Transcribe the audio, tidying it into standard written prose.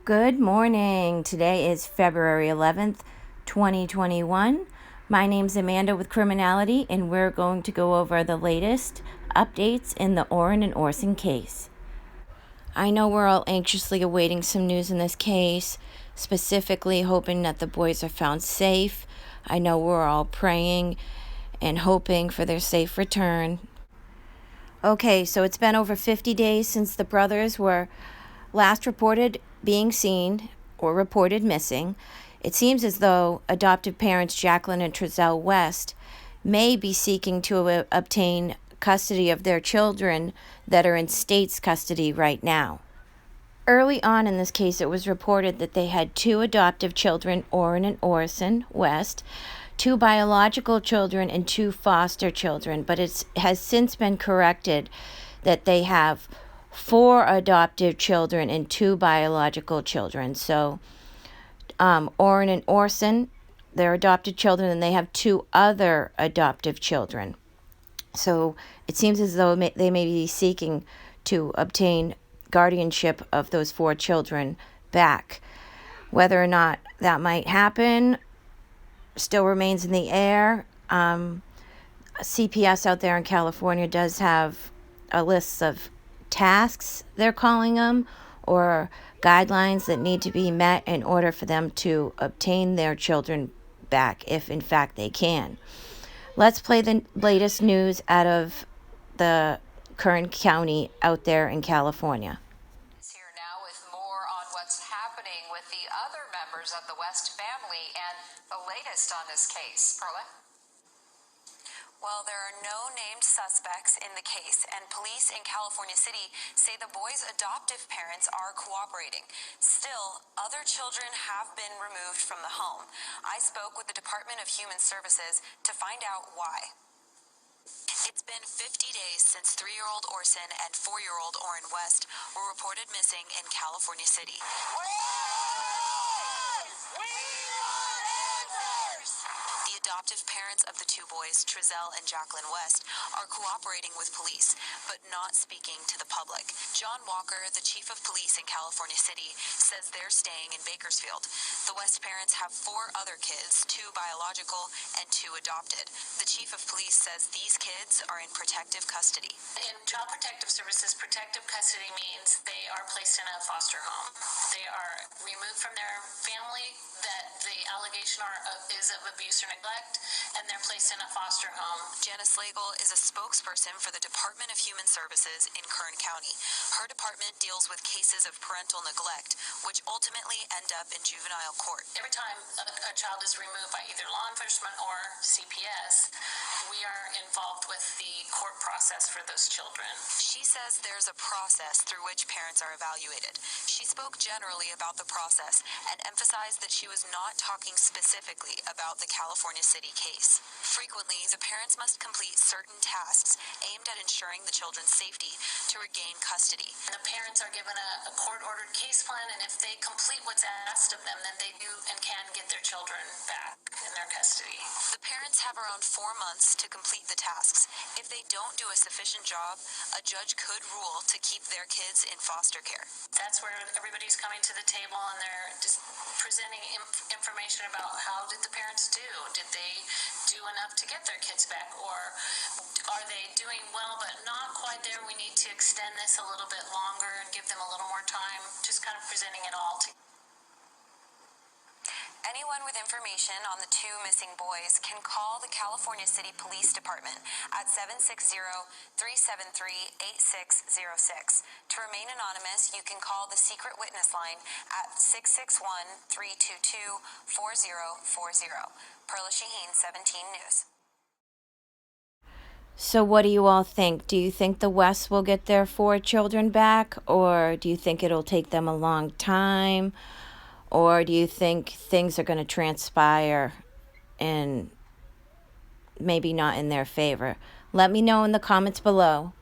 Good morning. Today is February 11th, 2021. My name's Amanda with Criminality, and we're going to go over the latest updates in the Orrin and Orson case. I know we're all anxiously awaiting some news in this case, specifically hoping that the boys are found safe. I know we're all praying and hoping for their safe return. Okay, so it's been over 50 days since the brothers were last reported being seen or reported missing. It seems as though adoptive parents Jacqueline and Trezell West may be seeking to obtain custody of their children that are in state's custody right now. Early on in this case, it was reported that they had two adoptive children, Orrin and Orson West, two biological children, and two foster children, but it has since been corrected that they have four adoptive children and two biological children. So Orrin and Orson, they're adopted children, and they have two other adoptive children. So it seems as though they may be seeking to obtain guardianship of those four children back. Whether or not that might happen still remains in the air. CPS out there in California does have a list of tasks, they're calling them, or guidelines that need to be met in order for them to obtain their children back, if in fact they can. Let's play the latest news out of the Kern County out there in California. Here now with more on what's happening with the other members of the West family and the latest on this case. Perla? Well, there are no named suspects in the case, and police in California City say the boys' adoptive parents are cooperating. Still, other children have been removed from the home. I spoke with the Department of Human Services to find out why. It's been 50 days since 3-year-old Orson and 4-year-old Orrin West were reported missing in California City. The adoptive parents of the two boys, Trezell and Jacqueline West, are cooperating with police, but not speaking to the public. John Walker, the chief of police in California City, says they're staying in Bakersfield. The West parents have four other kids, two biological and two adopted. The chief of police says these kids are in protective custody. In Child Protective Services, protective custody means they are placed in a foster home. They are removed from their family that the allegation is of abuse or neglect, and they're placed in a foster home. Janice Slagle is a spokesperson for the Department of Human Services in Kern County. Her department deals with cases of parental neglect, which ultimately end up in juvenile court. Every time a child is removed by either law enforcement or CPS, we are involved with the court process for those children. She says there's a process through which parents are evaluated. She spoke generally about the process and emphasized that she was not talking specifically about the California City case. Frequently, the parents must complete certain tasks aimed at ensuring the children's safety to regain custody. And the parents are given a court-ordered case plan, and if they complete what's asked of them, then they do and can get their children back in their custody. The parents have around 4 months to complete the tasks. If they don't do a sufficient job, a judge could rule to keep their kids in foster care. That's where everybody's coming to the table and they're just presenting information about how did the parents do? Did they do enough to get their kids back? Or are they doing well but not quite there? We need to extend this a little bit longer and give them a little more time. Just kind of presenting it all together. Anyone with information on the two missing boys can call the California City Police Department at 760-373-8606. To remain anonymous, you can call the secret witness line at 661-322-4040. Perla Shaheen, 17 News. So what do you all think? Do you think the Wests will get their four children back, or do you think it'll take them a long time? Or do you think things are going to transpire and maybe not in their favor? Let me know in the comments below.